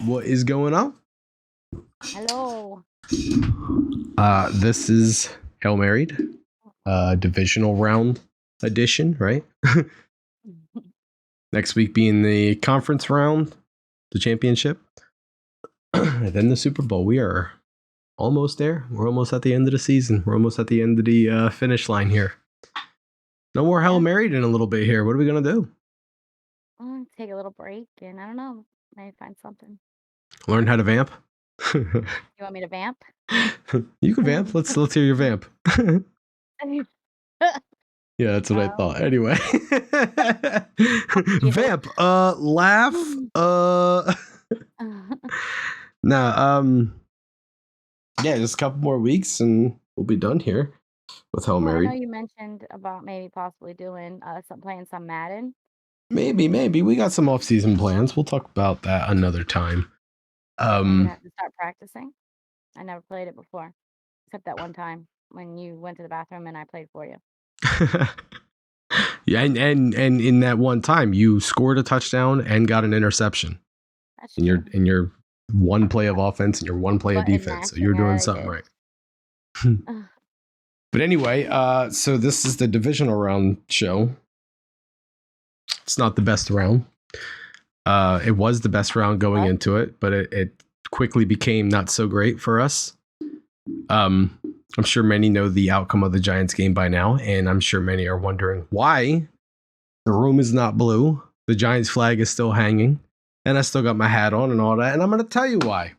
What is going on? Hello. This is Hail Married, divisional round edition, right? Next week being the conference round, the championship, and then the Super Bowl. We are almost there. We're almost at the end of the season. We're almost at the end of the finish line here. No more Hail Married in a little bit here. What are we going to do? Take a little break and I don't know, maybe find something. Learn how to vamp? You want me to vamp? You can vamp. Let's hear your vamp. Yeah, that's what I thought. Anyway. Vamp. Laugh. Yeah, just a couple more weeks and we'll be done here with Hail Married. I know you mentioned about maybe possibly doing playing some Madden. Maybe. We got some off-season plans. We'll talk about that another time. I'm gonna have to start practicing. I never played it before, except that one time when you went to the bathroom and I played for you. Yeah, and in that one time, you scored a touchdown and got an interception. That's in your one play of offense and your one play of defense. So you're doing something right. But anyway, so this is the divisional round show. It's not the best round. It was the best round going into it, but it quickly became not so great for us. I'm sure many know the outcome of the Giants game by now, and I'm sure many are wondering why the room is not blue. The Giants flag is still hanging, and I still got my hat on and all that, and I'm going to tell you why.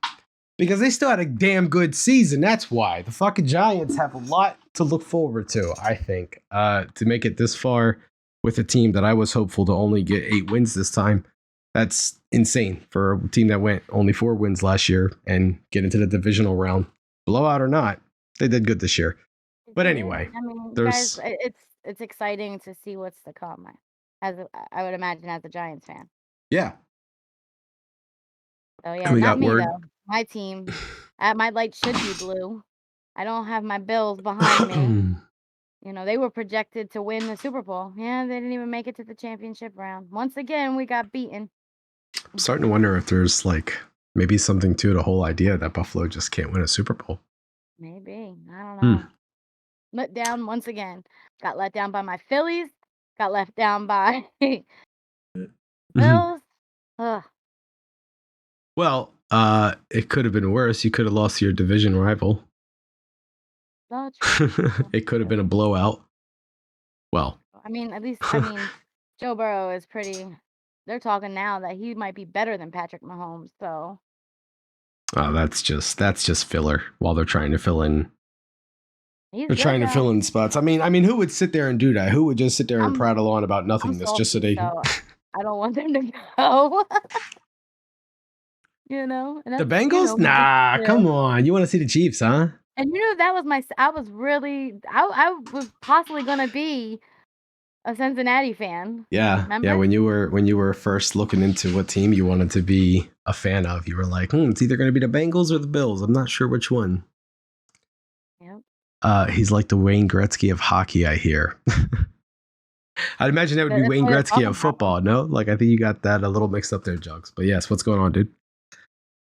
Because they still had a damn good season. That's why. The fucking Giants have a lot to look forward to, I think, to make it this far with a team that I was hopeful to only get 8 wins this time. That's insane for a team that went only 4 wins last year and get into the divisional round. Blowout or not, they did good this year. But anyway, I mean, guys, it's exciting to see what's to come. I would imagine as a Giants fan. Yeah. Oh yeah, not me though. My team, my light should be blue. I don't have my Bills behind me. You know, they were projected to win the Super Bowl. Yeah, they didn't even make it to the championship round. Once again, we got beaten. I'm starting to wonder if there's maybe something to the whole idea that Buffalo just can't win a Super Bowl. Maybe. I don't know. Let down once again. Got let down by my Phillies. Got left down by Bills. Ugh. Well, it could have been worse. You could have lost to your division rival. It could have been a blowout. Well, at least Joe Burrow is pretty. They're talking now that he might be better than Patrick Mahomes. So. Oh, that's just filler while they're trying to fill in. They're trying to fill in spots. I mean, who would sit there and do that? Who would just sit there and prattle on about nothingness just so they? So I don't want them to go. You know, the Bengals? Nah, come on. You want to see the Chiefs, huh? And that was I was possibly gonna be a Cincinnati fan. Yeah. Remember? Yeah. When you were first looking into what team you wanted to be a fan of, you were like, it's either gonna be the Bengals or the Bills. I'm not sure which one. Yep. He's like the Wayne Gretzky of hockey, I hear. I'd imagine that would be Wayne Gretzky of football. No, I think you got that a little mixed up there, Jugs. But yes, what's going on, dude?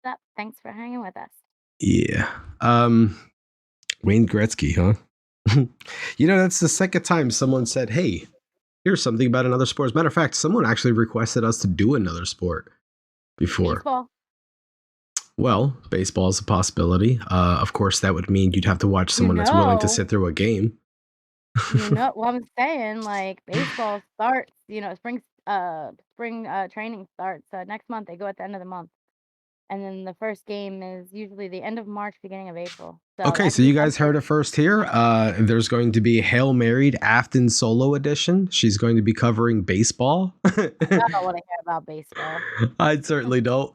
What's up? Thanks for hanging with us. Yeah. Wayne Gretzky, huh? That's the second time someone said, hey, here's something about another sport. As a matter of fact, someone actually requested us to do another sport before. Baseball. Well, baseball is a possibility. Of course, that would mean you'd have to watch someone that's willing to sit through a game. What I'm saying, baseball starts, spring training starts next month. They go at the end of the month. And then the first game is usually the end of March, beginning of April. So you guys heard it first here. There's going to be Hail Married Afton Solo Edition. She's going to be covering baseball. I don't want to hear about baseball. I certainly don't.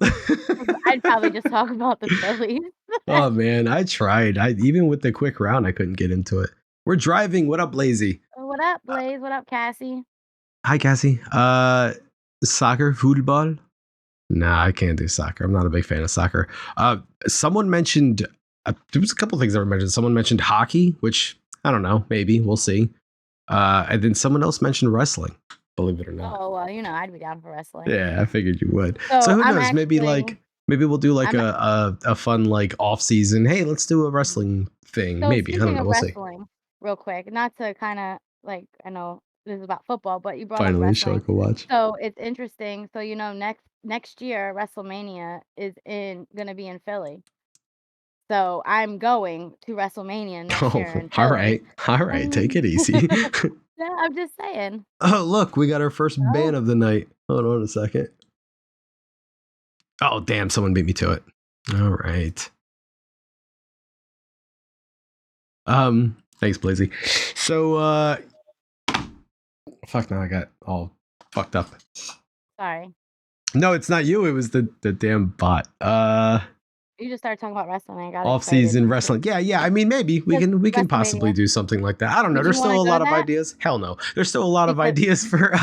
I'd probably just talk about the Phillies. Oh, man, I tried. Even with the quick round, I couldn't get into it. We're driving. What up, Lazy? What up, Blaze? What up, Cassie? Hi, Cassie. Soccer, football? Nah, I can't do soccer. I'm not a big fan of soccer. Someone mentioned, there was a couple things that were mentioned. Someone mentioned hockey, which I don't know, maybe we'll see. And then someone else mentioned wrestling, believe it or not. Oh, well, I'd be down for wrestling. Yeah, I figured you would. So who knows? Maybe Maybe we'll do like I'm a fun like off season. Hey, let's do a wrestling thing. So Maybe I don't speaking know. of We'll see. wrestling, real quick, not to kinda like, I know this is about football, but you brought up Finally, a show I wrestling. can watch. So it's interesting. So, next year, WrestleMania is in gonna be in Philly. So I'm going to WrestleMania next Oh, year in all Philly. right, all right. Take it easy. Yeah, I'm just saying. Oh, look, we got our first ban Oh, of the night. Hold on a second. Oh, damn, someone beat me to it. All right. Thanks, Blazey. So, fuck, now I got all fucked up. sorry. No, it's not you. It was the damn bot. You just started talking about wrestling, I got excited. Off-season wrestling. Yeah, yeah. I mean, maybe Because we can possibly WrestleMania. do something like that. I don't know. Would There's you still wanna a go lot to of that? ideas. Hell no. There's still a lot of Because ideas for.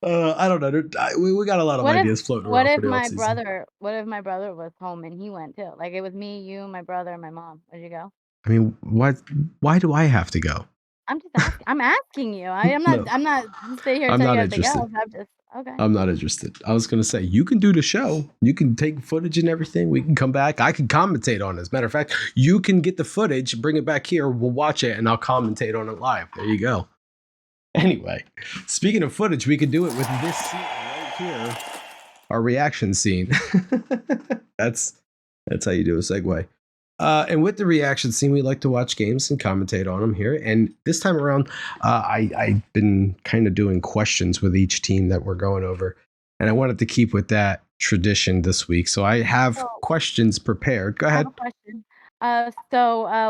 I don't know. We got a lot of What if ideas floating what around for if the off my season. brother what if my brother was home and he went too? Like, it was me, you, my brother, and my mom. Would you go? I mean, what? Why do I have to go? I'm asking you. No, I'm not sitting here I'm telling not you have to go. interested. I'm just okay. I'm not interested. I was gonna say you can do the show. You can take footage and everything. We can come back. I can commentate on it. As a matter of fact, you can get the footage, bring it back here. We'll watch it, and I'll commentate on it live. There you go. Anyway, speaking of footage, we could do it with this scene right here, our reaction scene. that's that's how you do a segue. And with the reaction scene, we like to watch games and commentate on them here. And this time around, I've been kind of doing questions with each team that we're going over, and I wanted to keep with that tradition this week. So I have So questions prepared. Go I have ahead. a question.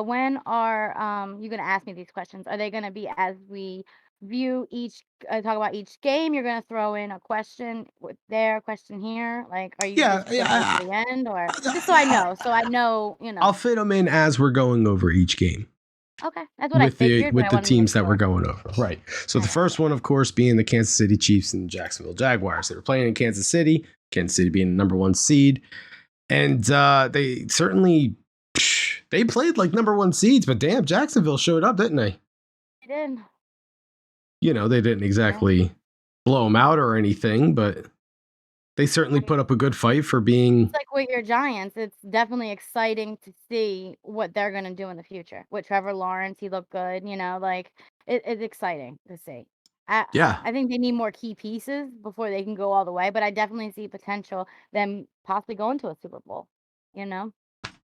When are you gonna ask me these questions? Are they gonna be as we view each talk about each game? You're gonna throw in a question with there, a question here. Like, are you Yeah, just yeah. gonna wait till the end, or just so I know? So I know, I'll fit them in as we're going over each game. Okay, that's what I with the figured, but with I the wanted to make teams that we're sure. going over. Right. So the Alright, first one, of course, being the Kansas City Chiefs and Jacksonville Jaguars. They were playing in Kansas City. Kansas City being the number one seed, and they certainly they played like number one seeds. But damn, Jacksonville showed up, didn't they? I did. You know, they didn't Yeah. exactly blow them out or anything, but they certainly I put mean, up a good fight for it's being. like with your Giants, it's definitely exciting to see what they're gonna do in the future. With Trevor Lawrence, he looked good, like, it's exciting to see. I Yeah, I think they need more key pieces before they can go all the way, but I definitely see potential them possibly going to a Super Bowl, you know?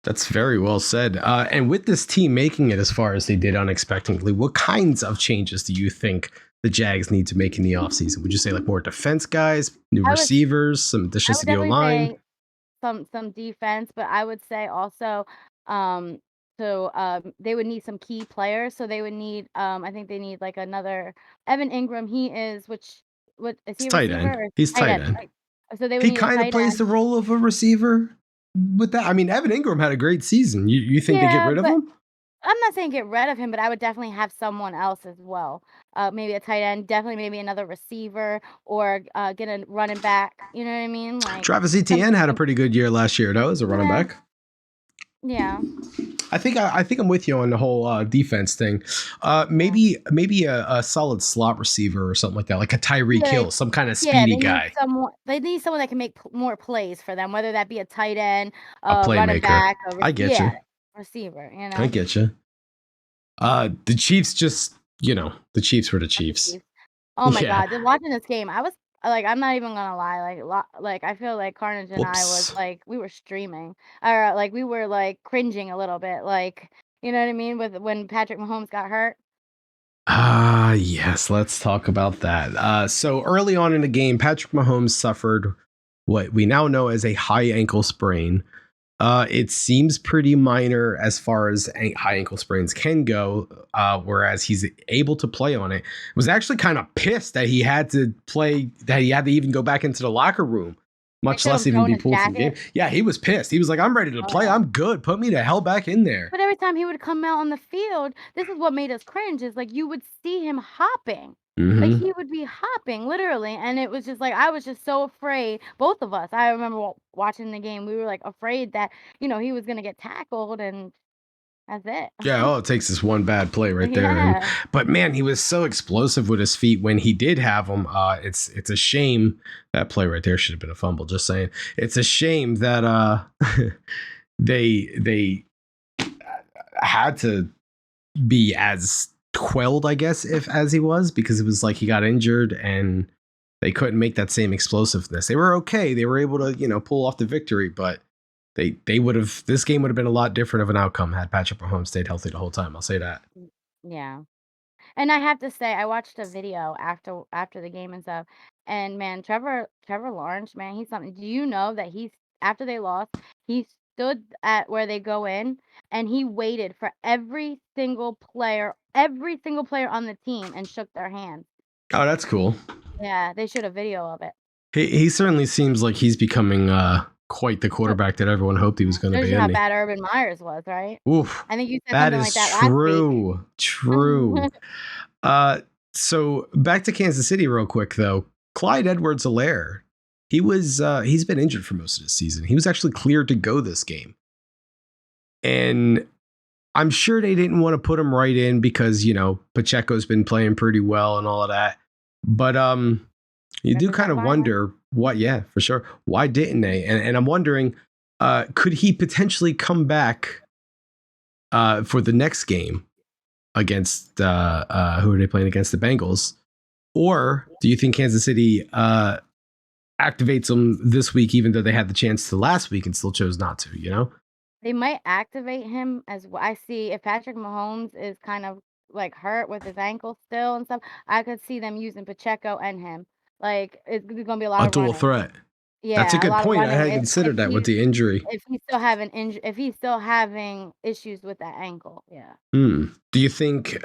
that's very well said. And with this team making it as far as they did unexpectedly, what kinds of changes do you think the Jags need to make in the offseason? Would you say like more defense guys, new I would receivers, some I additions would to the O definitely line? say some defense, but I would say also, um, they would need some key players. So they would need, I think they need like another Evan Ingram. He is, what is It's he a tight receiver end. or He's tight tight end? end. Right. So they would He need a kind of tight plays the end. role of a receiver with that. I mean, Evan Ingram had a great season. You think they get Yeah, rid of but him? I'm not saying get rid of him, but I would definitely have someone else as well. Maybe a tight end, definitely maybe another receiver, or get a running back. You know what I mean? Like Travis some, Etienne had a some pretty good year last year, though, as a running yeah, back. yeah. I think I'm with you on the whole defense thing. Yeah. Maybe a solid slot receiver or something like that, like a Tyreek Yeah, Hill, some kind of yeah, speedy guy, they need someone that can make more plays for them, whether that be a tight end, a a running playmaker. back, I get yeah, you. receiver, I get you. The Chiefs just, the Chiefs were the That's the Chiefs. Chiefs. Oh my Yeah. god, just watching this game, I was like, I'm not even gonna lie, like, I feel like Carnage and I was Whoops. like, we were streaming, or, like, we were, like, cringing a little bit, like, you know what I mean, with when Patrick Mahomes got hurt? Ah, yes. Let's talk about that. So early on in the game, Patrick Mahomes suffered what we now know as a high ankle sprain. It seems pretty minor as far as high ankle sprains can go, whereas he's able to play on it. Was actually kind of pissed that he had to play, that he had to even go back into the locker room, They much showed less him even throwing be his pulled from the game. jacket. Yeah, he was pissed. He was like, I'm ready to Oh, play. yeah. I'm good. Put me the hell back in there. But every time he would come out on the field, this is what made us cringe, is, like, you would see him hopping. Like, Hmm. he would be hopping, literally, and it was just, like, I was just so afraid, both of us. I remember watching the game, we were, like, afraid that, he was gonna get tackled, and That's it. Yeah, all it takes is one bad play right there. Yeah. But man, he was so explosive with his feet when he did have them. It's a shame that play right there should have been a fumble. Just saying, it's a shame that they had to be as quelled, I guess, if as he was, because it was like he got injured and they couldn't make that same explosiveness. They were okay. They were able to, pull off the victory, but they would have this game would have been a lot different of an outcome had Patrick Mahomes stayed healthy the whole time. I'll say that. Yeah. And I have to say, I watched a video after the game and stuff, and man, Trevor Lawrence, man, he's something. Do you know that he's after they lost, he stood at where they go in, and he waited for every single player on the team and shook their hand. Oh, that's cool. Yeah, they showed a video of it. He certainly seems like he's becoming quite the quarterback that everyone hoped he was going to Shows be. you how Isn't he? bad Urban Myers was, right? Oof, I think you said that something like is that last week. true. So back to Kansas City real quick though. Clyde Edwards-Helaire, he's been injured for most of the season. He was actually cleared to go this game, and I'm sure they didn't want to put him right in because Pacheco's been playing pretty well and all of that. But you do kind of wonder yeah, for sure. Why didn't they? And I'm wondering, could he potentially come back for the next game against who are they playing against, the Bengals? Or do you think Kansas City activates them this week, even though they had the chance to last week and still chose not to? They might activate him as well. I see if Patrick Mahomes is kind of like hurt with his ankle still and stuff, I could see them using Pacheco and him. Like it's gonna be a lot A of dual running. threat. That's a Yeah, a good lot of point. I running hadn't considered that with the injury. if he's still having issues with that ankle. Yeah. Do you think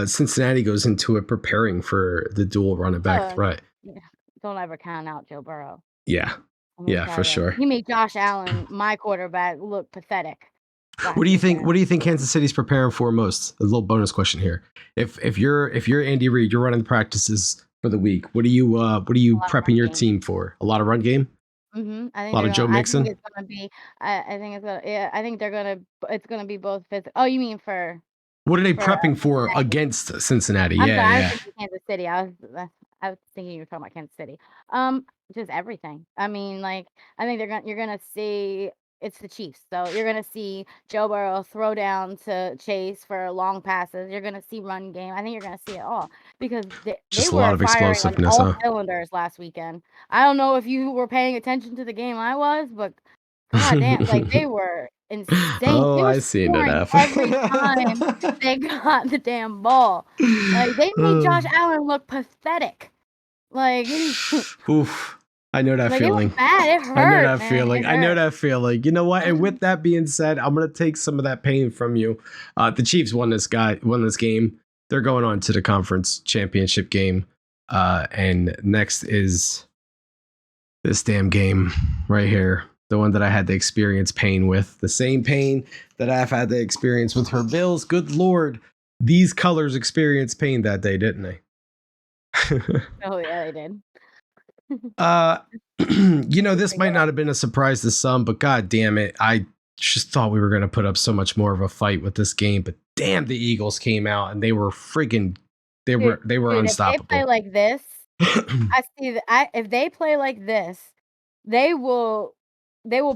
Cincinnati goes into it preparing for the dual running back threat? Yeah. Don't ever count out Joe Burrow. Yeah. Yeah, for sure. He made Josh Allen, my quarterback, look pathetic. What do you think? What do you think Kansas City's preparing for most? A little bonus question here. If you're Andy Reid, you're running the practices for the week. What are you prepping your team for? A lot of run game. I think a lot of Joe Mixon. I think it's gonna be. I think it's gonna. Yeah, I think they're gonna. It's gonna be both physical. Oh, you mean for? What are they prepping for against Cincinnati? I'm sorry, I was thinking Kansas City. I was thinking you were talking about Kansas City. Just everything. I mean, like, I think you're gonna see it's the Chiefs. So you're gonna see Joe Burrow throw down to Chase for long passes. You're gonna see run game. I think you're gonna see it all because they Just a were lot of firing on explosiveness, all huh? cylinders last weekend. I don't know if you were paying attention to the game I was, but goddamn, like they were insane. Oh, They were I seen it scoring happen. every time they got the damn ball. Like they made Josh Allen look pathetic. Like oof. I know that like feeling. it was bad. It hurt. I know that man. feeling. I know that feeling. You know what? And with that being said, I'm gonna take some of that pain from you. The Chiefs won this game. They're going on to the conference championship game. And next is this damn game right here. The one that I had to experience pain with. The same pain that I've had to experience with her Bills. Good Lord. These colors experienced pain that day, didn't they? Oh yeah, they did. This might not have been a surprise to some, but god damn it, I just thought we were going to put up so much more of a fight with this game. But damn, the Eagles came out and they were friggin' they were unstoppable. If they play like this, I see that. If they play like this, they will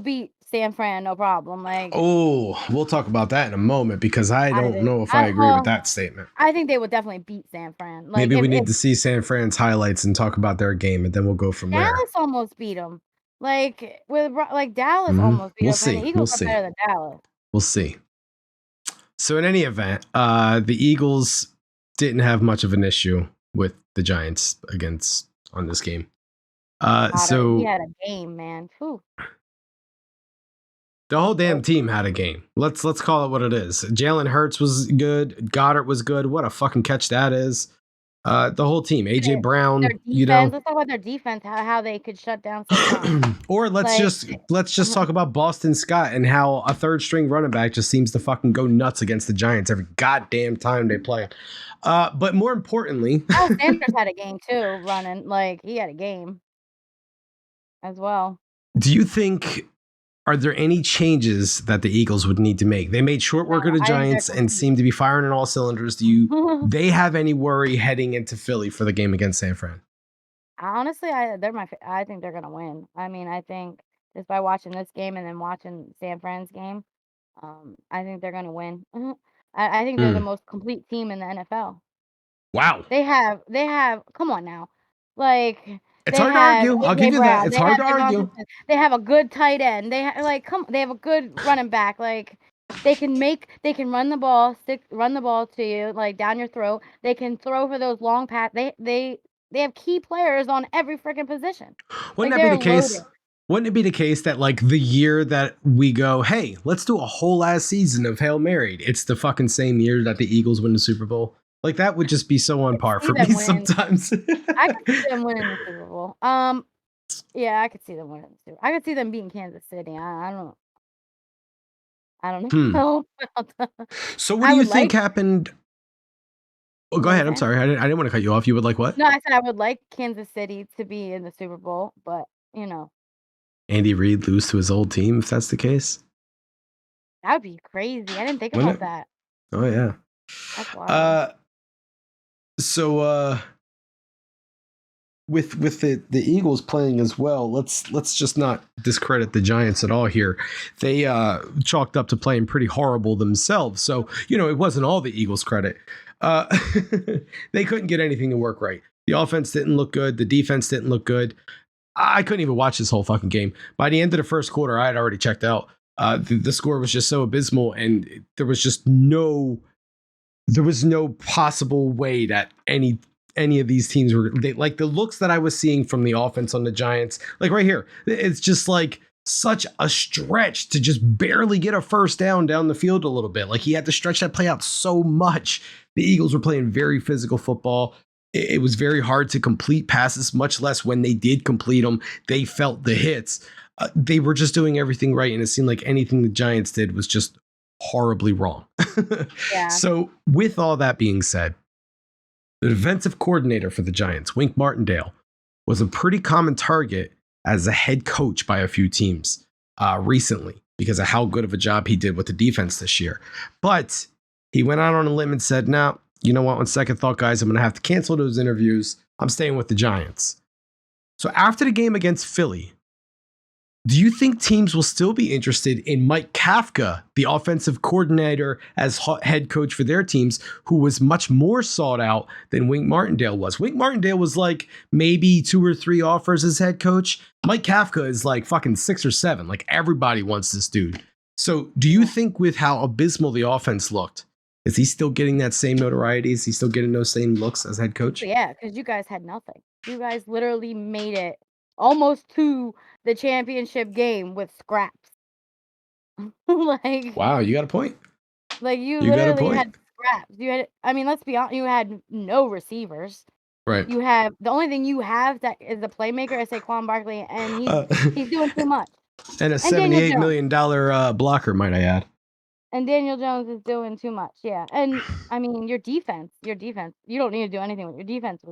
beat San Fran, no problem. Like, oh, we'll talk about that in a moment because I don't know if I agree with that statement. I think they would definitely beat San Fran. Like, maybe we need to see San Fran's highlights and talk about their game, and then we'll go from there. Dallas almost beat them. Like Dallas almost beat them. We'll see. And the Eagles are better than Dallas. We'll see. So in any event, the Eagles didn't have much of an issue with the Giants on this game. So he had a game, man. Whew. The whole damn team had a game. Let's call it what it is. Jalen Hurts was good. Goddard was good. What a fucking catch that is. The whole team. AJ Brown. Their defense. Let's talk about their defense. How they could shut down. Or let's just talk about Boston Scott and how a third string running back just seems to fucking go nuts against the Giants every goddamn time they play. But more importantly, Sanders had a game too. Running he had a game as well. Do you think are there any changes that the Eagles would need to make? They made short work of the Giants and seem to be firing on all cylinders. Do they have any worry heading into Philly for the game against San Fran? Honestly, I think they're gonna win. I mean, I think just by watching this game and then watching San Fran's game, I think they're gonna win. I think they're the most complete team in the NFL. Wow. They have come on now. Like, It's they hard to have argue. I'll A.J. give you that. Brown, It's they hard have to Devonta argue. Smith, they have a good tight end, they have a good running back, like, they can run the ball, run the ball to you, like, down your throat. They can throw for those long they have key players on every freaking position. Wouldn't Like, that be they're the case? loaded. Wouldn't it be the case that like the year that we go, hey, let's do a whole ass season of Hail Mary, it's the fucking same year that the Eagles win the Super Bowl? Like that would just be so on par See for me them win. sometimes. I could see them winning the Super Bowl. Yeah, I could see them winning the Super I could see them beating Kansas City. I don't know about that. So what I do you would think like happened? Oh, go What are you ahead. I'm saying? sorry. I didn't want to cut you off. You would like what? No, I said I would like Kansas City to be in the Super Bowl, but, you know, Andy Reid lose to his old team if that's the case? that would be crazy. I didn't think Wouldn't about it? that. Oh yeah. That's wild. Uh so with the Eagles playing as well, let's just not discredit the Giants at all here. They chalked up to playing pretty horrible themselves. So, it wasn't all the Eagles' credit. Uh, they couldn't get anything to work right. The offense didn't look good. The defense didn't look good. I couldn't even watch this whole fucking game. By the end of the first quarter, I had already checked out. The score was just so abysmal, and there was no possible way that any of these teams were like the looks that I was seeing from the offense on the Giants, like right here. It's just like such a stretch to just barely get a first down the field a little bit. Like he had to stretch that play out so much. The Eagles were playing very physical football. It was very hard to complete passes, much less when they did complete them, they felt the hits. They were just doing everything right, and it seemed like anything the Giants did was just horribly wrong. Yeah. So with all that being said, the defensive coordinator for the Giants, Wink Martindale, was a pretty common target as a head coach by a few teams recently because of how good of a job he did with the defense this year. But he went out on a limb and said, no, you know what? On second thought, guys, I'm going to have to cancel those interviews. I'm staying with the Giants. So after the game against Philly, do you think teams will still be interested in Mike Kafka, the offensive coordinator, as head coach for their teams, who was much more sought out than Wink Martindale was? Wink Martindale was like maybe 2 or 3 offers as head coach. Mike Kafka is like fucking 6 or 7. Like everybody wants this dude. So do you think with how abysmal the offense looked, is he still getting that same notoriety? Is he still getting those same looks as head coach? Yeah, because you guys had nothing. You guys literally made it almost to the championship game with scraps. Like, Wow, you got a point. like you You got a literally point. had scraps. I mean, let's be honest, you had no receivers. Right. You have the only thing you have that is a playmaker is Saquon Barkley, and he's doing too much. And a $78 million blocker, might I add. And Daniel Jones is doing too much, yeah. And I mean, your defense, you don't need to do anything with your defense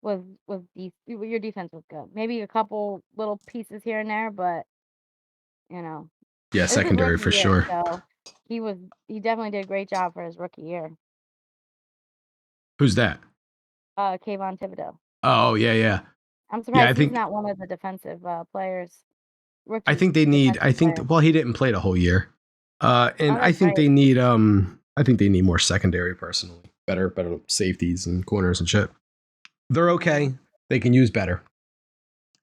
your defense was good. Maybe a couple little pieces here and there, but Yeah, secondary for sure. So he definitely did a great job for his rookie year. Who's that? Kayvon Thibodeau. Oh, yeah. I'm surprised he's not one of the defensive players. I think they need. Well, he didn't play the whole year, and I think they need. I think they need more secondary personally. Better safeties and corners and shit. They're okay. They can use better.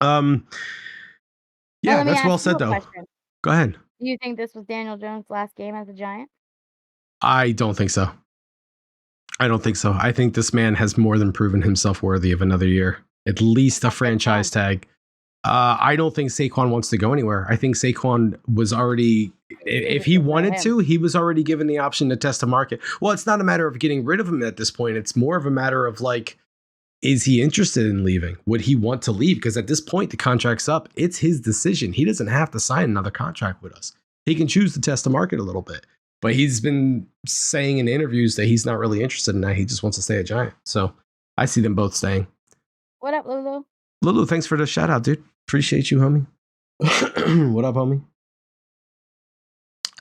Yeah, that's well said though. Go ahead. Do you think this was Daniel Jones' last game as a Giant? I don't think so. I think this man has more than proven himself worthy of another year, at least a franchise tag. I don't think Saquon wants to go anywhere. I think Saquon was already, if he wanted to, he was already given the option to test the market. Well, it's not a matter of getting rid of him at this point. It's more of a matter of like, is he interested in leaving? Would he want to leave? Because at this point, the contract's up. It's his decision. He doesn't have to sign another contract with us. He can choose to test the market a little bit. But he's been saying in interviews that he's not really interested in that. He just wants to stay a Giant. So I see them both staying. What up, Lulu? Lulu, thanks for the shout out, dude. Appreciate you, homie. What up, homie?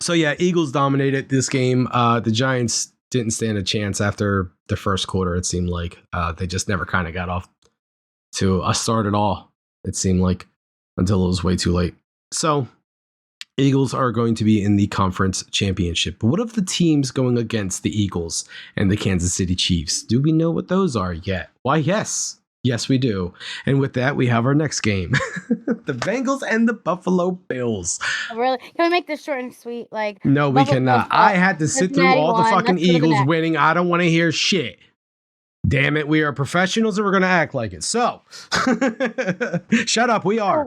So yeah, Eagles dominated this game. The Giants didn't stand a chance after the first quarter. It seemed like they just never kind of got off to a start at all. It seemed like until it was way too late. So Eagles are going to be in the conference championship. But what of the teams going against the Eagles and the Kansas City Chiefs? Do we know what those are yet? Why, yes. Yes, we do. And with that, we have our next game. The Bengals and the Buffalo Bills. Really? Can we make this short and sweet? Like, No, we cannot. I had to sit through all the fucking Eagles winning. I don't want to hear shit. Damn it, we are professionals and we're going to act like it. So, shut up, we are.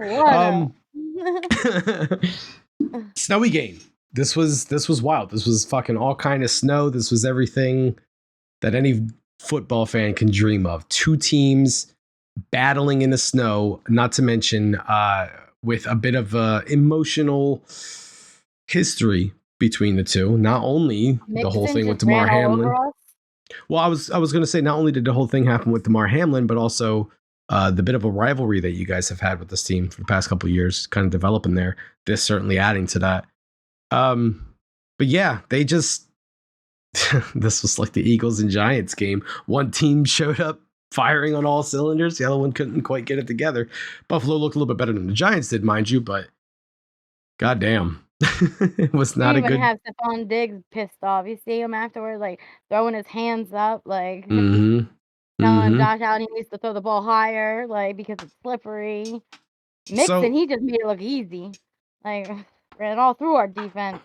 Snowy game. This was wild. This was fucking all kind of snow. This was everything that any football fan can dream of. Two teams battling in the snow, not to mention with a bit of emotional history between the two. Not only the whole thing with Damar Hamlin. Well, I was going to say not only did the whole thing happen with Damar Hamlin, but also the bit of a rivalry that you guys have had with this team for the past couple of years, kind of developing there. This certainly adding to that. But yeah, they just this was like the Eagles and Giants game. One team showed up firing on all cylinders. The other one couldn't quite get it together. Buffalo looked a little bit better than the Giants did, mind you, but goddamn. It was not a good. Have Stephon Diggs pissed off. You see him afterwards, like throwing his hands up, like telling Josh Allen he needs to throw the ball higher, like because it's slippery. Mixon, he just made it look easy, like ran all through our defense.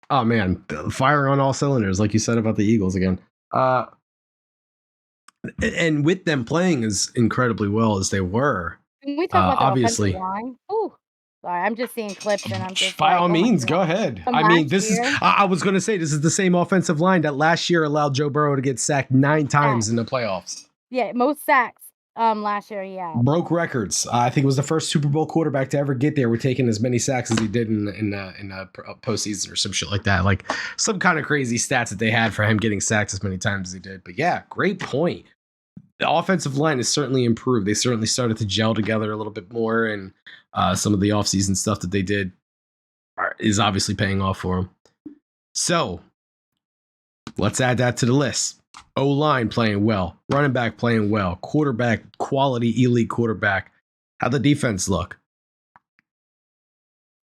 Oh man, fire on all cylinders, like you said about the Eagles again. And with them playing as incredibly well as they were, can we talk about the obviously line? Ooh. Sorry, I'm just seeing clips and I'm just by all means, go ahead. I mean, this is I was going to say this is the same offensive line that last year allowed Joe Burrow to get sacked 9 times in the playoffs. Yeah, most sacks last year, yeah. Broke records. I think it was the first Super Bowl quarterback to ever get there with taking as many sacks as he did in the postseason or some shit like that. Like some kind of crazy stats that they had for him getting sacked as many times as he did. But yeah, great point. The offensive line has certainly improved. They certainly started to gel together a little bit more, and some of the offseason stuff that they did is obviously paying off for them. So let's add that to the list. O-line playing well, running back playing well, quarterback, quality elite quarterback. How'd the defense look?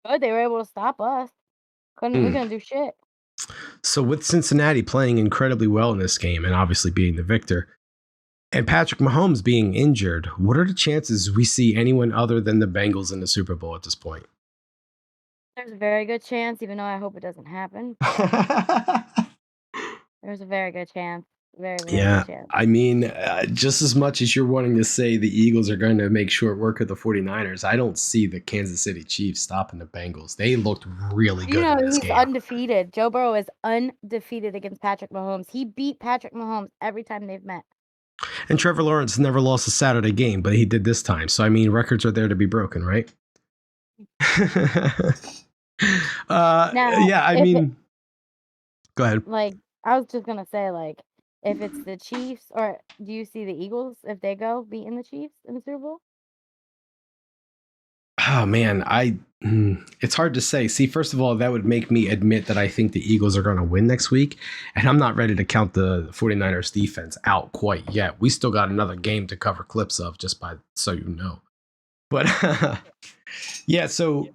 Good, they were able to stop us. We couldn't do shit. So with Cincinnati playing incredibly well in this game and obviously being the victor, and Patrick Mahomes being injured, what are the chances we see anyone other than the Bengals in the Super Bowl at this point? There's a very good chance, even though I hope it doesn't happen. There's a very good chance. Very good chance. I mean, just as much as you're wanting to say the Eagles are going to make short work of the 49ers, I don't see the Kansas City Chiefs stopping the Bengals. They looked really good in this game. He's undefeated. Joe Burrow is undefeated against Patrick Mahomes. He beat Patrick Mahomes every time they've met. And Trevor Lawrence never lost a Saturday game, but he did this time. So, I mean, records are there to be broken, right? Yeah, I mean, go ahead. Like, I was just going to say, like, if it's the Chiefs, or do you see the Eagles, if they go beating the Chiefs in the Super Bowl? Oh, man, it's hard to say. See, first of all, that would make me admit that I think the Eagles are going to win next week. And I'm not ready to count the 49ers defense out quite yet. We still got another game to cover clips of, just by so you know. But yeah, so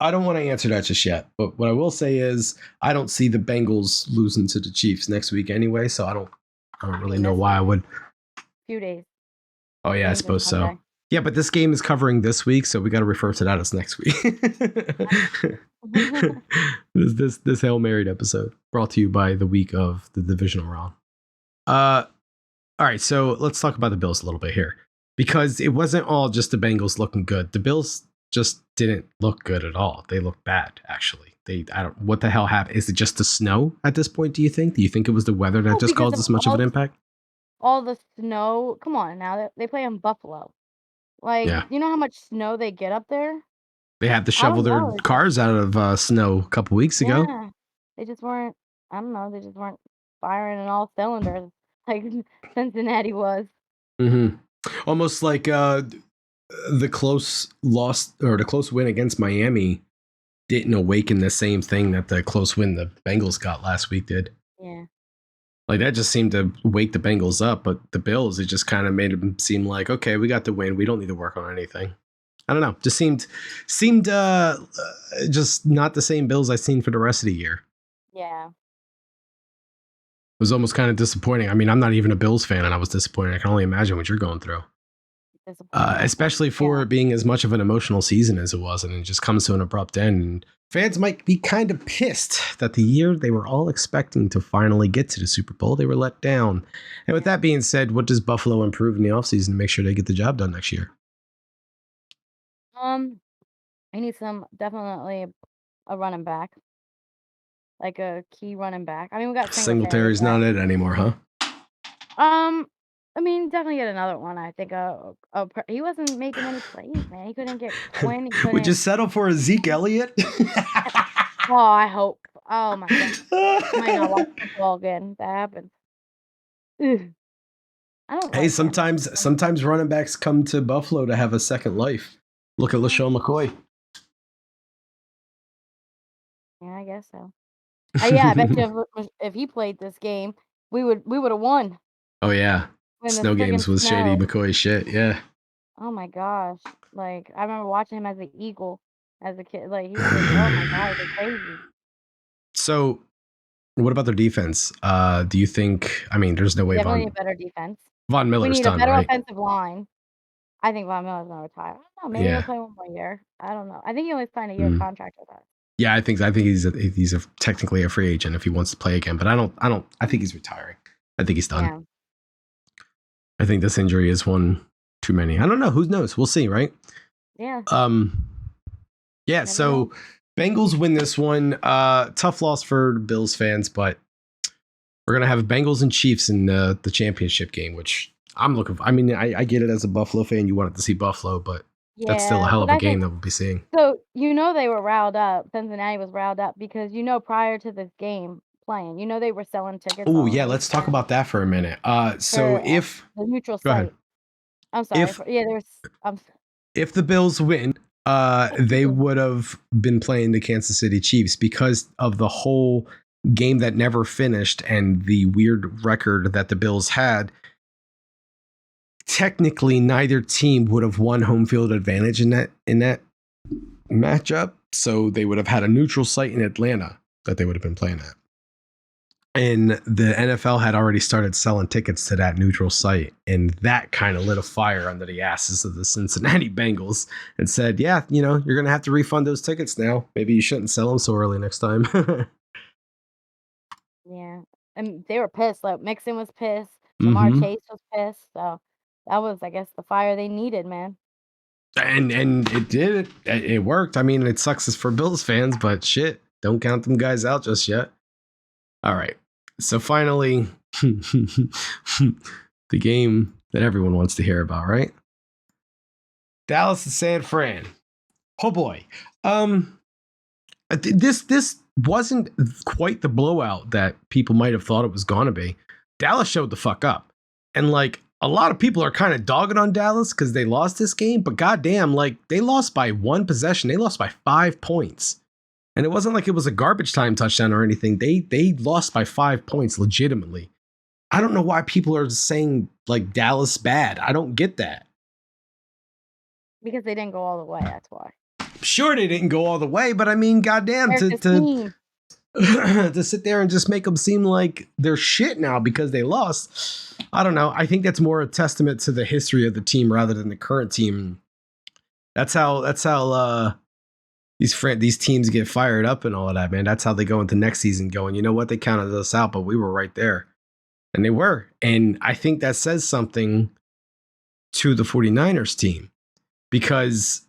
I don't want to answer that just yet. But what I will say is I don't see the Bengals losing to the Chiefs next week anyway. So I don't really know why I would. Few days. Oh, yeah, I suppose so. Yeah, but this game is covering this week, so we got to refer to that as next week. this Hail Married episode brought to you by the week of the divisional round. All right, so let's talk about the Bills a little bit here, because it wasn't all just the Bengals looking good. The Bills just didn't look good at all. They looked bad, actually. What the hell happened? Is it just the snow at this point, do you think? Do you think it was the weather that just caused this much of an impact? All the snow. Come on now. They play in Buffalo. Like, you know how much snow they get up there? They had to shovel their cars out of snow a couple weeks ago. Yeah. They just weren't, I don't know, they just weren't firing on all cylinders like Cincinnati was. Mm-hmm. Almost like the close loss or the close win against Miami didn't awaken the same thing that the close win the Bengals got last week did. Yeah. Like that just seemed to wake the Bengals up, but the Bills, it just kind of made them seem like, okay, we got the win. We don't need to work on anything. I don't know. Just seemed just not the same Bills I've seen for the rest of the year. Yeah. It was almost kind of disappointing. I mean, I'm not even a Bills fan, and I was disappointed. I can only imagine what you're going through. Especially for it being as much of an emotional season as it was, and it just comes to an abrupt end. And fans might be kind of pissed that the year they were all expecting to finally get to the Super Bowl, they were let down. And with that being said, what does Buffalo improve in the offseason to make sure they get the job done next year? I need definitely a running back, like a key running back. I mean, we got Singletary's not it anymore, huh? I mean, definitely get another one. I think he wasn't making any plays, man. He couldn't get Quinn. Would you settle for a Zeke Elliott? Oh, I hope. Oh my god, I might not watch football again. That happens. Ugh. I don't. Hey, sometimes running backs come to Buffalo to have a second life. Look at LaShawn McCoy. Yeah, I guess so. Yeah, I bet you if he played this game, we would have won. Oh yeah, snow games was Shady McCoy shit. Yeah. Oh my gosh, like I remember watching him as an Eagle as a kid. Like he was like, oh my god, they're crazy. So, what about their defense? Do you think? I mean, there's no way Definitely a better defense. Von Miller's done, right? We need a better offensive line. I think Von Miller's gonna retire. I don't know. Maybe he'll play one more year. I don't know. I think he only signed a year contract with us. Yeah, I think he's technically a free agent if he wants to play again, but I think he's retiring. I think he's done. Yeah. I think this injury is one too many. I don't know. Who knows? We'll see, right? Yeah. Yeah. So Bengals win this one. Tough loss for Bills fans, but we're gonna have Bengals and Chiefs in the championship game, which I'm looking for. I mean, I get it as a Buffalo fan. You wanted to see Buffalo, but that's still a hell of a game that we'll be seeing. So they were riled up. Cincinnati was riled up because prior to this game playing, they were selling tickets. Oh yeah, let's talk about that for a minute. So if the neutral site. I'm sorry. If the Bills win, they would have been playing the Kansas City Chiefs because of the whole game that never finished and the weird record that the Bills had. Technically, neither team would have won home field advantage in that matchup, so they would have had a neutral site in Atlanta that they would have been playing at. And the NFL had already started selling tickets to that neutral site, and that kind of lit a fire under the asses of the Cincinnati Bengals and said, yeah, you're going to have to refund those tickets now. Maybe you shouldn't sell them so early next time. Yeah, and they were pissed. Like, Mixon was pissed. Jamar Chase was pissed, so that was, I guess, the fire they needed, man. And it did. It worked. I mean, it sucks for Bills fans, but shit, don't count them guys out just yet. All right. So finally, the game that everyone wants to hear about, right? Dallas and San Fran. Oh boy. This wasn't quite the blowout that people might have thought it was going to be. Dallas showed the fuck up. And like, a lot of people are kind of dogging on Dallas because they lost this game, but goddamn, like, they lost by one possession. They lost by 5 points. And it wasn't like it was a garbage time touchdown or anything. They lost by 5 points legitimately. I don't know why people are saying like Dallas bad. I don't get that. Because they didn't go all the way, that's why. Sure, they didn't go all the way, but I mean, goddamn, to sit there and just make them seem like they're shit now because they lost. I don't know. I think that's more a testament to the history of the team rather than the current team. That's how these teams get fired up and all of that, man. That's how they go into next season going, you know what? They counted us out, but we were right there. And they were. And I think that says something to the 49ers team because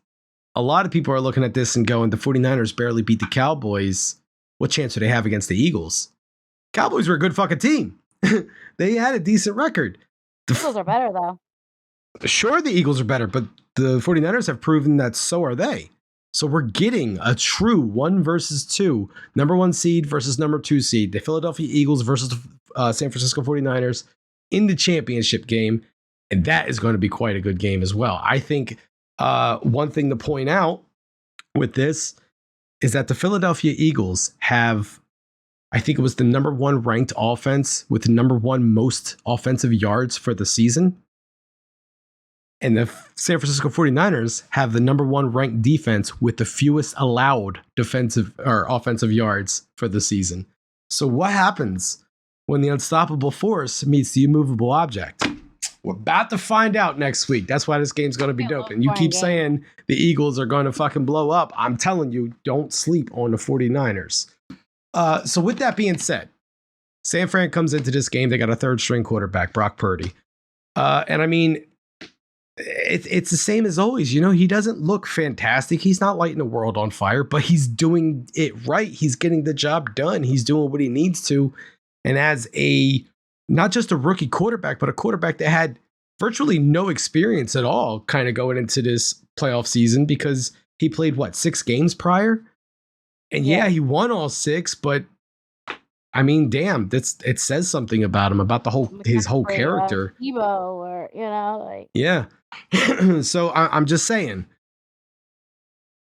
a lot of people are looking at this and going, the 49ers barely beat the Cowboys. What chance do they have against the Eagles? Cowboys were a good fucking team. They had a decent record. The Eagles are better, though. Sure, the Eagles are better, but the 49ers have proven that so are they. So we're getting a true 1 versus 2, number 1 seed versus number 2 seed, the Philadelphia Eagles versus the San Francisco 49ers in the championship game. And that is going to be quite a good game as well. I think one thing to point out with this is that the Philadelphia Eagles have, I think it was the number 1 ranked offense with the number 1 most offensive yards for the season. And the San Francisco 49ers have the number 1 ranked defense with the fewest allowed defensive or offensive yards for the season. So what happens when the unstoppable force meets the immovable object? We're about to find out next week. That's why this game's going to be dope. And you keep saying the Eagles are going to fucking blow up. I'm telling you, don't sleep on the 49ers. So with that being said, San Fran comes into this game. They got a 3rd string quarterback, Brock Purdy. And I mean, it's the same as always. You know, he doesn't look fantastic. He's not lighting the world on fire, but he's doing it right. He's getting the job done. He's doing what he needs to. And as not just a rookie quarterback, but a quarterback that had virtually no experience at all kind of going into this playoff season, because he played, 6 games prior? And yeah, he won all 6, but I mean, damn, it says something about him, about his whole character. Debo, or like. Yeah. So I'm just saying,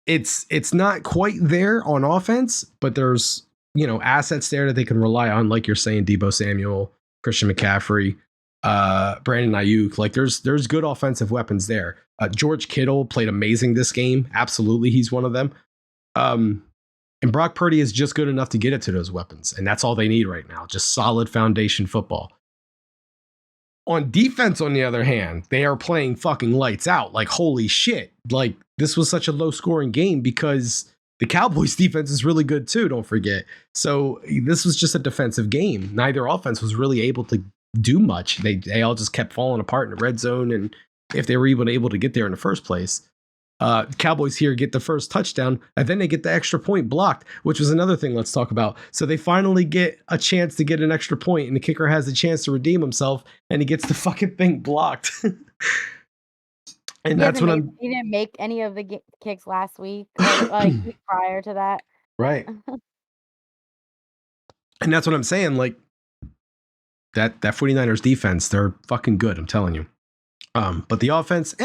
it's not quite there on offense, but there's assets there that they can rely on, like you're saying, Deebo Samuel, Christian McCaffrey, Brandon Ayuk. Like there's good offensive weapons there. George Kittle played amazing this game. Absolutely, he's one of them. And Brock Purdy is just good enough to get it to those weapons. And that's all they need right now. Just solid foundation football. On defense, on the other hand, they are playing fucking lights out. Like, holy shit. Like, this was such a low scoring game because the Cowboys defense is really good too, don't forget. So this was just a defensive game. Neither offense was really able to do much. They all just kept falling apart in the red zone. And if they were even able to get there in the first place. Cowboys here get the first touchdown, and then they get the extra point blocked, which was another thing let's talk about. So they finally get a chance to get an extra point, and the kicker has a chance to redeem himself, and he gets the fucking thing blocked. And that's when he didn't make any of the kicks last week, or week prior to that. Right. And that's what I'm saying. Like that 49ers defense, they're fucking good. I'm telling you. But the offense,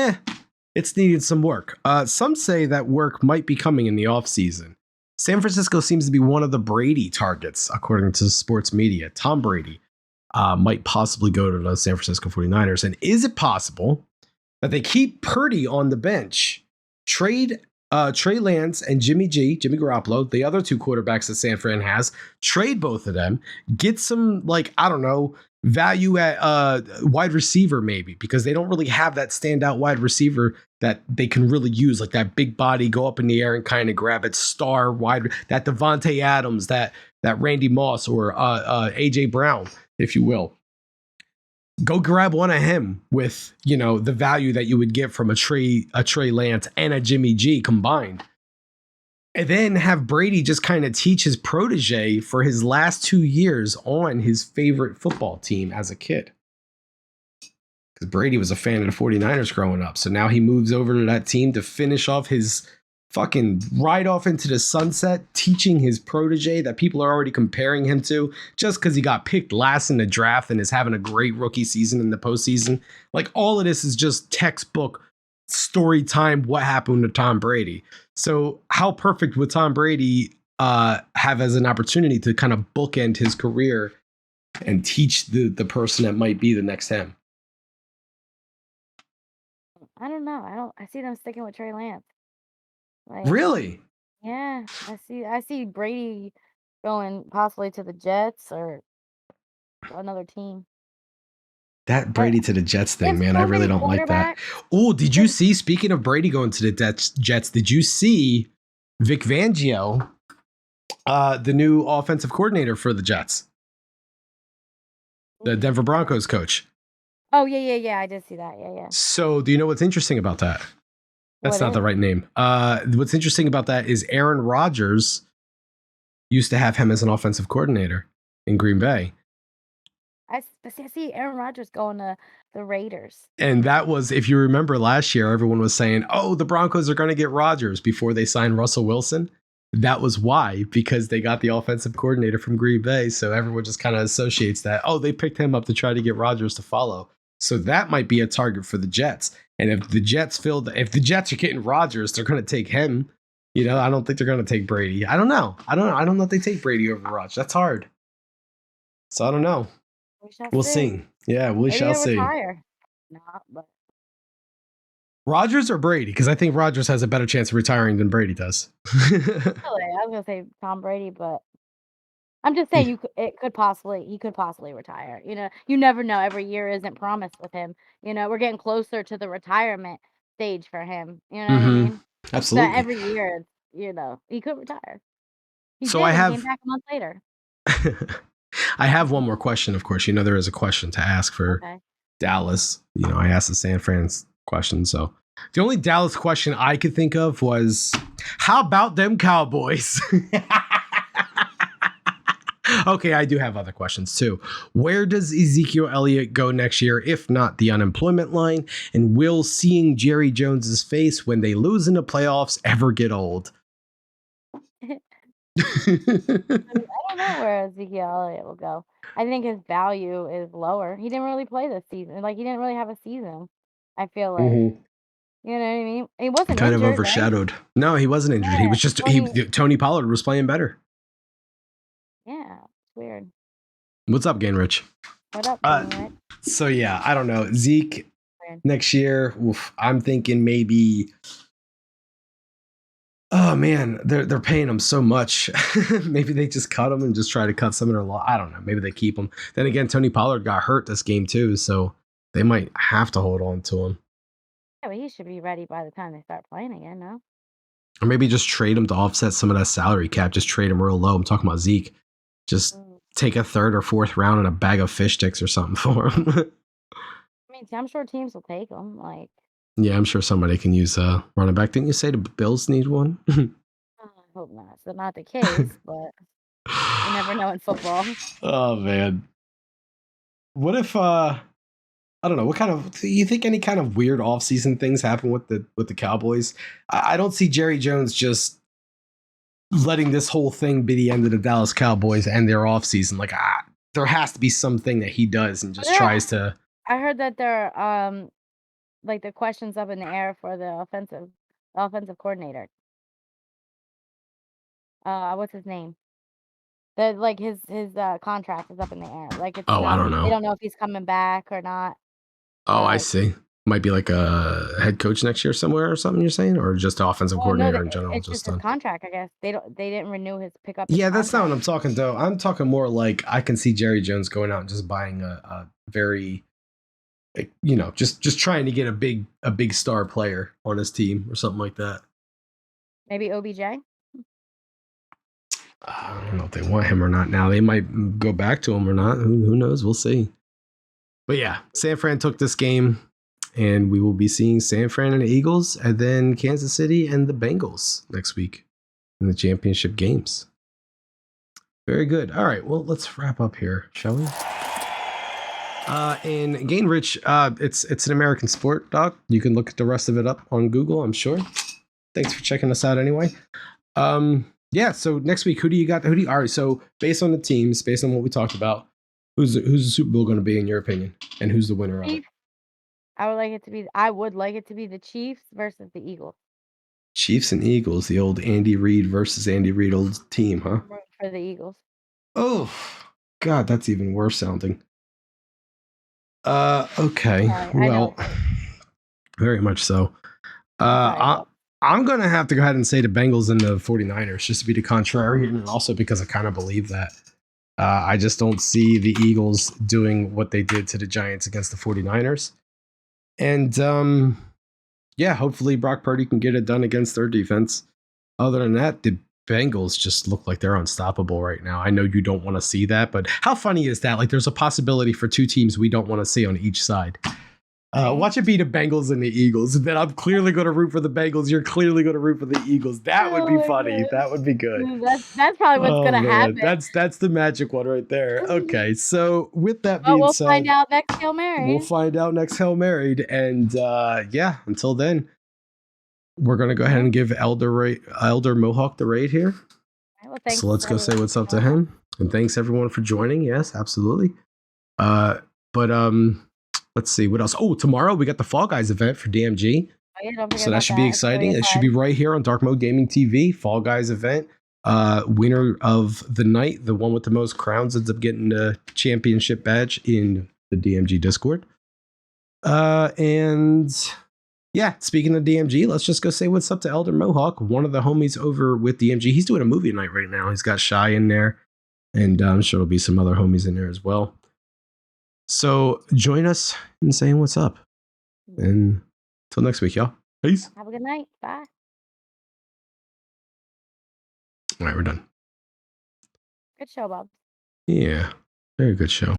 it's needed some work. Some say that work might be coming in the offseason. San Francisco seems to be one of the Brady targets, according to sports media. Tom Brady might possibly go to the San Francisco 49ers. And is it possible that they keep Purdy on the bench, trade Trey Lance and Jimmy Garoppolo, the other 2 quarterbacks that San Fran has, trade both of them, get some, value at wide receiver maybe, because they don't really have that standout wide receiver that they can really use, like that big body, go up in the air and kind of grab it, star wide, that Devontae Adams, that Randy Moss, or AJ Brown, if you will. Go grab one of him with, the value that you would get from a Trey Lance and a Jimmy G combined. And then have Brady just kind of teach his protege for his last 2 years on his favorite football team as a kid. Because Brady was a fan of the 49ers growing up. So now he moves over to that team to finish off his fucking ride off into the sunset, teaching his protege that people are already comparing him to just because he got picked last in the draft and is having a great rookie season in the postseason. Like, all of this is just textbook story time. What happened to Tom Brady? So how perfect would Tom Brady have as an opportunity to kind of bookend his career and teach the person that might be the next him? I don't know. I see them sticking with Trey Lance. Really? Yeah, I see Brady going possibly to the Jets or another team. That Brady to the Jets thing, man, I really don't like that. Oh, did you see, speaking of Brady going to the Jets, did you see Vic Fangio, the new offensive coordinator for the Jets? The Denver Broncos coach. Oh, yeah, I did see that, yeah. So do you know what's interesting about that? That's not the right name. What's interesting about that is Aaron Rodgers used to have him as an offensive coordinator in Green Bay. I see Aaron Rodgers going to the Raiders. And that was, if you remember last year, everyone was saying, oh, the Broncos are going to get Rodgers before they signed Russell Wilson. That was why, because they got the offensive coordinator from Green Bay. So everyone just kind of associates that, oh, they picked him up to try to get Rodgers to follow. So that might be a target for the Jets. And if the Jets are getting Rodgers, they're going to take him. You know, I don't think they're going to take Brady. I don't know. I don't know if they take Brady over Rodgers. That's hard. So I don't know. We shall We'll see. see. Yeah, we Maybe shall he'll see. retire. Not, but Rodgers or Brady? Because I think Rodgers has a better chance of retiring than Brady does. really, I was gonna say Tom Brady, but I'm just saying he could possibly retire. You know, you never know. Every year isn't promised with him. You know, we're getting closer to the retirement stage for him. You know what I mean? So Absolutely. every year, you know, he could retire. He So did I and came have back a month later. I have one more question, of course. You know, there is a question to ask for Okay. Dallas. You know, I asked the San Fran's question. So the only Dallas question I could think of was, how about them Cowboys? Okay, I do have other questions too. Where does Ezekiel Elliott go next year, if not the unemployment line? And will seeing Jerry Jones's face when they lose in the playoffs ever get old? I don't know where Ezekiel Elliott will go. I think his value is lower. He didn't really play this season. Like he didn't really have a season. I feel like. Mhm. You know what I mean? He wasn't Kind of injured, right? overshadowed. No, he wasn't injured. He Yeah. was just Well, Tony Pollard was playing better. yeah, it's weird. What's up, Gainrich? What up, Uh, Gainrich? so yeah, I don't know. Zeke Weird. next year, oof, I'm thinking maybe. Oh man, they're paying him so much. Maybe they just cut him and just try to cut some of their law. I don't know. Maybe they keep him. Then again, Tony Pollard got hurt this game too, so they might have to hold on to him, Yeah, but he should be ready by the time they start playing again, no? or maybe just trade him to offset some of that salary cap. Just trade him real low. I'm talking about Zeke. Just take a third or fourth round and a bag of fish sticks or something for him. I mean, I'm sure teams will take him. Like, Yeah, I'm sure somebody can use a running back. Didn't you say the Bills need one? I hope not. It's not the case, but you never know in football. Oh man. What if I don't know, what kind of, do you think any kind of weird offseason things happen with the Cowboys? I don't see Jerry Jones just letting this whole thing be the end of the Dallas Cowboys and their offseason. Like there has to be something that he does and just tries to. I heard that they're like the questions up in the air for the offensive coordinator. What's his name? That like his contract is up in the air. Like it's Oh, I not. don't know. They don't know if he's coming back or not. Oh, I see. Might be like a head coach next year somewhere or something. You're saying, or just offensive coordinator in general. It's just his contract. I guess they didn't renew his pickup. Yeah, that's not what I'm talking though. I'm talking more like I can see Jerry Jones going out and just buying a very, you know, just trying to get a big star player on his team or something like that. Maybe OBJ. I don't know if they want him or not now. They might go back to him or not. Who knows? We'll see. But yeah, San Fran took this game, and we will be seeing San Fran and the Eagles, and then Kansas City and the Bengals next week in the championship games. Very good. All right, well, let's wrap up here, shall we? And Gainrich, it's an American sport, Doc. You can look at the rest of it up on Google, I'm sure. Thanks for checking us out anyway. Yeah, so next week, who do you got? All right, so based on the teams, based on what we talked about, who's the Super Bowl going to be in your opinion, and who's the winner of it? I would like it to be the Chiefs versus the Eagles. Chiefs and Eagles, the old Andy Reid versus Andy Reid old team, huh? For the Eagles. Oh, God, that's even worse sounding. Okay, well, very much so. I'm going to have to go ahead and say the Bengals and the 49ers just to be the contrary, and also because I kind of believe that. I just don't see the Eagles doing what they did to the Giants against the 49ers. And yeah, hopefully Brock Purdy can get it done against their defense. Other than that, the Bengals just look like they're unstoppable right now. I know you don't want to see that, but how funny is that? Like there's a possibility for two teams we don't want to see on each side. Watch it be the Bengals and the Eagles. And then I'm clearly going to root for the Bengals. You're clearly going to root for the Eagles. That would be funny. That would be good. That's probably what's going to happen. That's the magic one right there. Okay, so with that being we'll said, find out next Hail Mary. We'll find out next Hail Married. And yeah, until then, we're going to go ahead and give Elder Mohawk the raid here. Well, so let's go say what's up to him. And thanks everyone for joining. Yes, absolutely. But let's see what else. Oh, tomorrow we got the Fall Guys event for DMG. Oh, yeah, don't forget So that about should be that. It's exciting. It should be right here on Dark Mode Gaming TV, Fall Guys event. Winner of the night, the one with the most crowns, ends up getting the championship badge in the DMG Discord. And yeah, speaking of DMG, let's just go say what's up to Elder Mohawk, one of the homies over with DMG. He's doing a movie night right now. He's got Shy in there, and I'm sure there'll be some other homies in there as well. So join us in saying what's up. And until next week, y'all. Peace. Have a good night. Bye. All right, we're done. Good show, Bob. Yeah, very good show.